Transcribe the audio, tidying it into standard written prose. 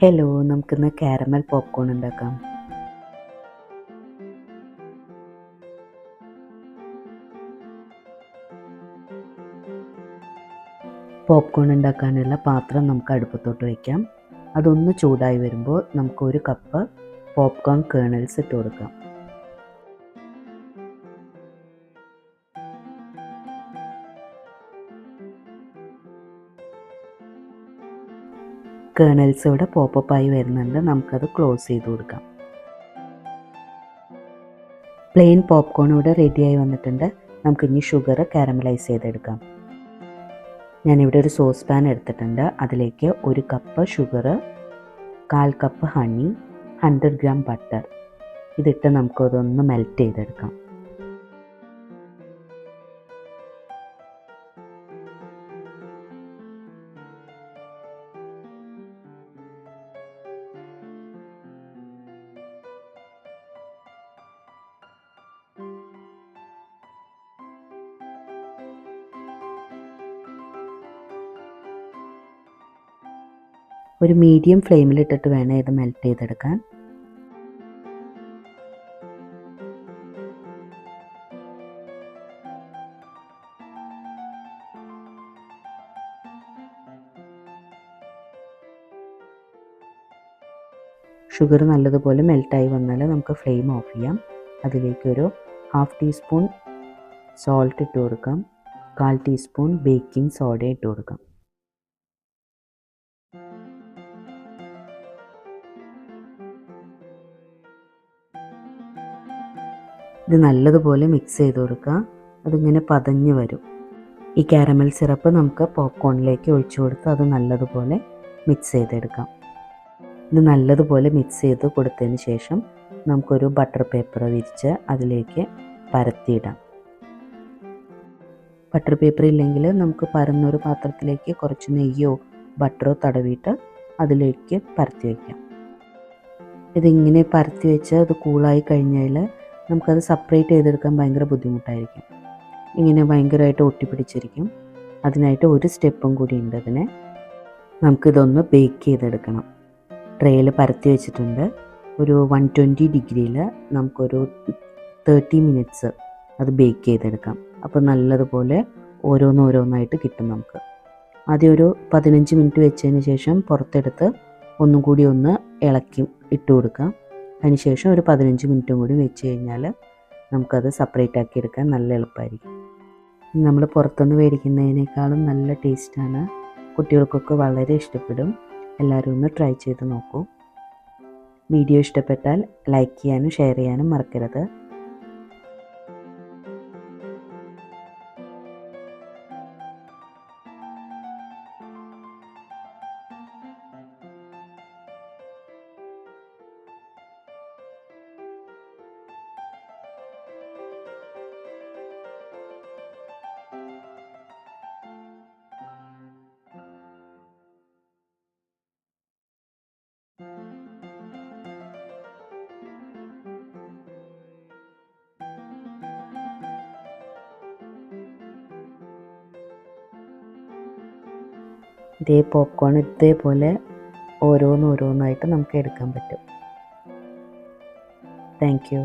Hello, നമുക്കിന്ന് caramel popcorn ഉണ്ടാക്കാം. Popcorn ഉണ്ടാക്കാനുള്ള പാത്രം നമുക്ക് അടുപ്പത്തോട്ട് വയ്ക്കാം. അതൊന്ന് ചൂടായി വരുമ്പോൾ നമുക്ക് 1 കപ്പ് പോപ്കോൺ കേണൽസ് ഇട്ട് കൊടുക്കാം. കേണൽസ് ഇവിടെ പോപ്പപ്പായി വരുന്നുണ്ട്. നമുക്കത് ക്ലോസ് ചെയ്ത് കൊടുക്കാം. പ്ലെയിൻ പോപ്കോൺ ഇവിടെ റെഡിയായി വന്നിട്ടുണ്ട്. നമുക്കിനി ഷുഗർ കാരമലൈസ് ചെയ്തെടുക്കാം. ഞാനിവിടെ ഒരു സോസ് പാൻ എടുത്തിട്ടുണ്ട്. അതിലേക്ക് 1 cup sugar, 1/4 cup honey, 100 gram butter ഇതിട്ട് നമുക്കതൊന്ന് മെൽറ്റ് ചെയ്തെടുക്കാം. ഒരു മീഡിയം ഫ്ലെയിമിലിട്ടിട്ട് വേണം ഇത് മെൽറ്റ് ചെയ്തെടുക്കാൻ. ഷുഗർ നല്ലതുപോലെ മെൽറ്റായി വന്നാൽ നമുക്ക് ഫ്ലെയിം ഓഫ് ചെയ്യാം. അതിലേക്കൊരു 1/2 ടീസ്പൂൺ സോൾട്ട് ഇട്ട് കൊടുക്കാം. 1/4 ടീസ്പൂൺ ബേക്കിംഗ് സോഡ ഇട്ട് കൊടുക്കാം. ഇത് നല്ലതുപോലെ മിക്സ് ചെയ്ത് കൊടുക്കുക. അതിങ്ങനെ പതഞ്ഞ് വരും. ഈ കാരമൽ സിറപ്പ് നമുക്ക് പോപ്കോണിലേക്ക് ഒഴിച്ചു കൊടുത്ത് അത് നല്ലതുപോലെ മിക്സ് ചെയ്തെടുക്കാം. ഇത് നല്ലതുപോലെ മിക്സ് ചെയ്ത് കൊടുത്തതിന് ശേഷം നമുക്കൊരു ബട്ടർ പേപ്പർ വിരിച്ച് അതിലേക്ക് പരത്തിയിടാം. ബട്ടർ പേപ്പർ ഇല്ലെങ്കിൽ നമുക്ക് പരന്നൊരു പാത്രത്തിലേക്ക് കുറച്ച് നെയ്യോ ബട്ടറോ തടവിയിട്ട് അതിലേക്ക് പരത്തി വയ്ക്കാം. ഇതിങ്ങനെ പരത്തി വെച്ച് അത് കൂളായി കഴിഞ്ഞാൽ നമുക്കത് സെപ്പറേറ്റ് ചെയ്തെടുക്കാൻ ഭയങ്കര ബുദ്ധിമുട്ടായിരിക്കും. ഇങ്ങനെ ഭയങ്കരമായിട്ട് ഒട്ടിപ്പിടിച്ചിരിക്കും. അതിനായിട്ട് ഒരു സ്റ്റെപ്പും കൂടി ഉണ്ട്. അതിനെ നമുക്കിതൊന്ന് ബേക്ക് ചെയ്തെടുക്കണം. ട്രേയിൽ പരത്തി വെച്ചിട്ടുണ്ട്. ഒരു 120 ഡിഗ്രിയിൽ നമുക്കൊരു 30 മിനിറ്റ്സ് അത് ബേക്ക് ചെയ്തെടുക്കാം. അപ്പോൾ നല്ലതുപോലെ ഓരോന്നായിട്ട് കിട്ടും. നമുക്ക് ആദ്യം ഒരു 15 മിനിറ്റ് വെച്ചതിന് ശേഷം പുറത്തെടുത്ത് ഒന്നും കൂടി ഒന്ന് ഇളക്കി ഇട്ട് കൊടുക്കാം. അതിനുശേഷം ഒരു 15 മിനിറ്റും കൂടി വെച്ച് കഴിഞ്ഞാൽ നമുക്കത് സെപ്പറേറ്റ് ആക്കി എടുക്കാൻ നല്ല എളുപ്പമായിരിക്കും. നമ്മൾ പുറത്തുനിന്ന് മേടിക്കുന്നതിനേക്കാളും നല്ല ടേസ്റ്റാണ്. കുട്ടികൾക്കൊക്കെ വളരെ ഇഷ്ടപ്പെടും. എല്ലാവരും ഒന്ന് ട്രൈ ചെയ്ത് നോക്കൂ. വീഡിയോ ഇഷ്ടപ്പെട്ടാൽ ലൈക്ക് ചെയ്യാനും ഷെയർ ചെയ്യാനും മറക്കരുത്. ഇതേ പോപ്കോൺ ഇതേപോലെ ഓരോന്നായിട്ട് നമുക്ക് എടുക്കാൻ പറ്റും. Thank you.